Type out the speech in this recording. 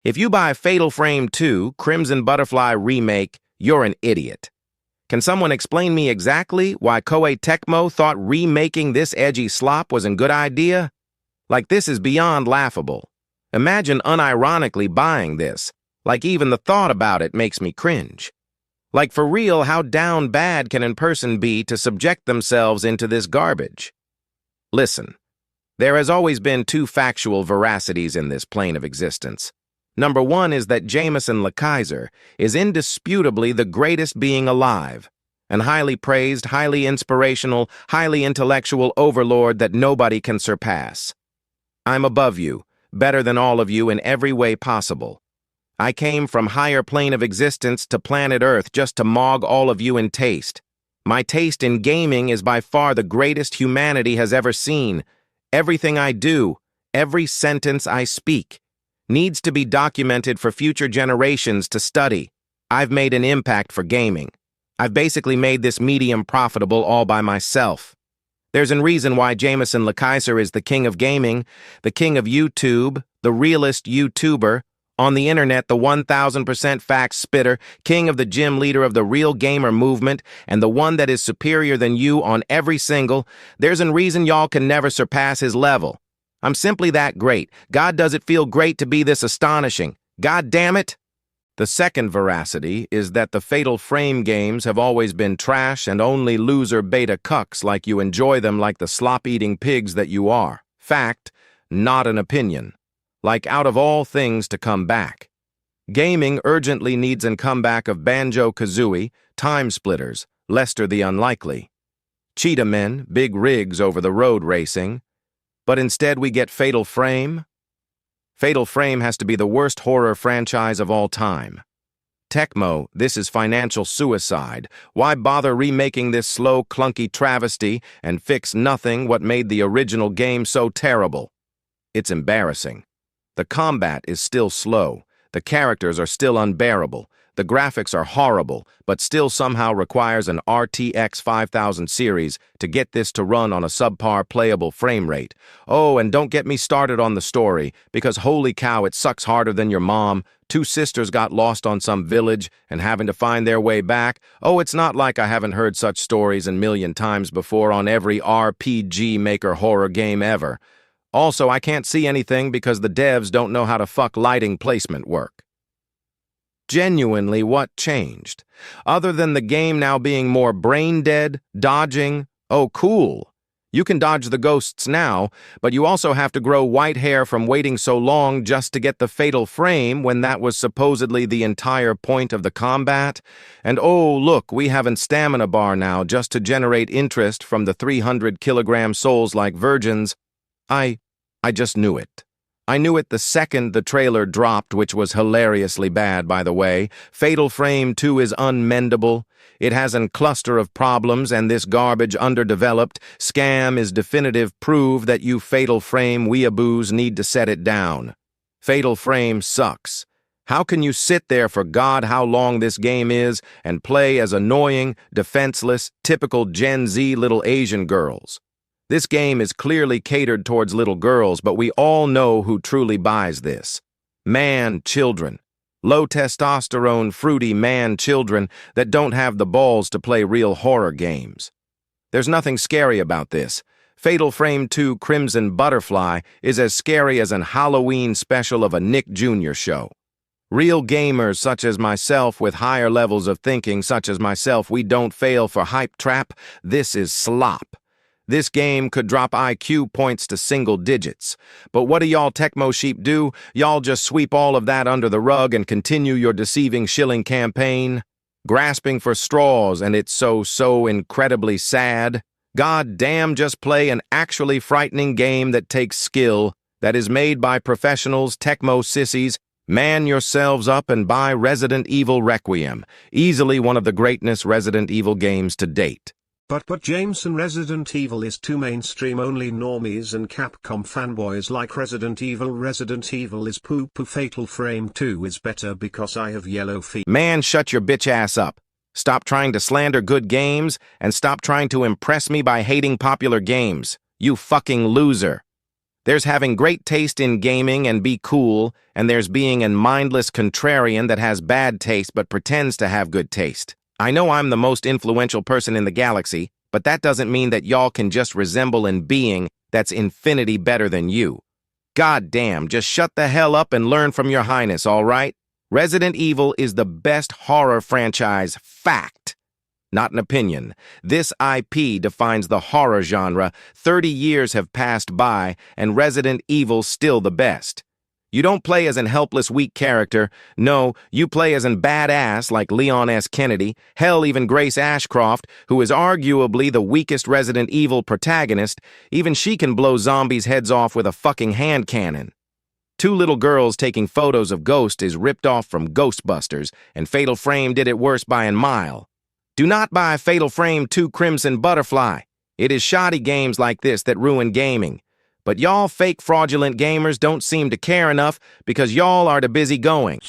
If you buy Fatal Frame 2, Crimson Butterfly Remake, you're an idiot. Can someone explain me exactly why Koei Tecmo thought remaking this edgy slop was a good idea? Like, this is beyond laughable. Imagine unironically buying this. Like, even the thought about it makes me cringe. Like, for real, how down bad can a person be to subject themselves into this garbage? Listen, there has always been two factual veracities in this plane of existence. Number one is that Jameson LeKaiser is indisputably the greatest being alive, an highly praised, highly inspirational, highly intellectual overlord that nobody can surpass. I'm above you, better than all of you in every way possible. I came from higher plane of existence to planet Earth just to mog all of you in taste. My taste in gaming is by far the greatest humanity has ever seen. Everything I do, every sentence I speak, needs to be documented for future generations to study. I've made an impact for gaming. I've basically made this medium profitable all by myself. There's a reason why Jameson LeKaiser is the king of gaming, the king of YouTube, the realest YouTuber, on the internet the 1000% fact spitter, king of the gym leader of the real gamer movement, and the one that is superior than you on every single. There's a reason y'all can never surpass his level. I'm simply that great. God, does it feel great to be this astonishing? God damn it! The second veracity is that the Fatal Frame games have always been trash and only loser beta cucks like you enjoy them like the slop-eating pigs that you are. Fact, not an opinion. Like, out of all things to come back. Gaming urgently needs a comeback of Banjo-Kazooie, Time Splitters, Lester the Unlikely. Cheetah Men, big rigs over the road racing. But instead we get Fatal Frame? Fatal Frame has to be the worst horror franchise of all time. Tecmo, this is financial suicide. Why bother remaking this slow, clunky travesty and fix nothing what made the original game so terrible? It's embarrassing. The combat is still slow. The characters are still unbearable. The graphics are horrible, but still somehow requires an RTX 5000 series to get this to run on a subpar playable frame rate. Oh, and don't get me started on the story, because holy cow, it sucks harder than your mom. Two sisters got lost on some village and having to find their way back. Oh, it's not like I haven't heard such stories a million times before on every RPG Maker horror game ever. Also, I can't see anything because the devs don't know how to fuck lighting placement work. Genuinely, what changed? Other than the game now being more brain-dead, dodging, oh cool. You can dodge the ghosts now, but you also have to grow white hair from waiting so long just to get the Fatal Frame when that was supposedly the entire point of the combat. And oh look, we have a stamina bar now just to generate interest from the 300-kilogram souls like virgins. I just knew it. I knew it the second the trailer dropped, which was hilariously bad, by the way. Fatal Frame 2 is unmendable. It has a cluster of problems, and this garbage underdeveloped scam is definitive proof that you Fatal Frame weeaboos need to set it down. Fatal Frame sucks. How can you sit there for God how long this game is and play as annoying, defenseless, typical Gen Z little Asian girls? This game is clearly catered towards little girls, but we all know who truly buys this. Man-children. Low testosterone, fruity man-children that don't have the balls to play real horror games. There's nothing scary about this. Fatal Frame 2 Crimson Butterfly is as scary as an Halloween special of a Nick Jr. show. Real gamers such as myself with higher levels of thinking such as myself, we don't fail for hype trap. This is slop. This game could drop IQ points to single digits. But what do y'all Tecmo sheep do? Y'all just sweep all of that under the rug and continue your deceiving shilling campaign? Grasping for straws, and it's so incredibly sad. God damn, just play an actually frightening game that takes skill, that is made by professionals, Tecmo sissies. Man yourselves up and buy Resident Evil Requiem, easily one of the greatest Resident Evil games to date. But Jameson, Resident Evil is too mainstream. Only normies and Capcom fanboys like Resident Evil. Resident Evil is poo-poo. Fatal Frame 2 is better because I have yellow feet. Man, shut your bitch ass up. Stop trying to slander good games and stop trying to impress me by hating popular games. You fucking loser. There's having great taste in gaming and be cool, and there's being a mindless contrarian that has bad taste but pretends to have good taste. I know I'm the most influential person in the galaxy, but that doesn't mean that y'all can just resemble in being that's infinity better than you. God damn, just shut the hell up and learn from your highness, all right? Resident Evil is the best horror franchise, fact. Not an opinion. This IP defines the horror genre. 30 years have passed by, and Resident Evil's still the best. You don't play as an helpless, weak character. No, you play as an badass like Leon S. Kennedy, hell, even Grace Ashcroft, who is arguably the weakest Resident Evil protagonist. Even she can blow zombies' heads off with a fucking hand cannon. Two little girls taking photos of Ghost is ripped off from Ghostbusters, and Fatal Frame did it worse by a mile. Do not buy Fatal Frame 2 Crimson Butterfly. It is shoddy games like this that ruin gaming. But y'all fake fraudulent gamers don't seem to care enough because y'all are too busy going.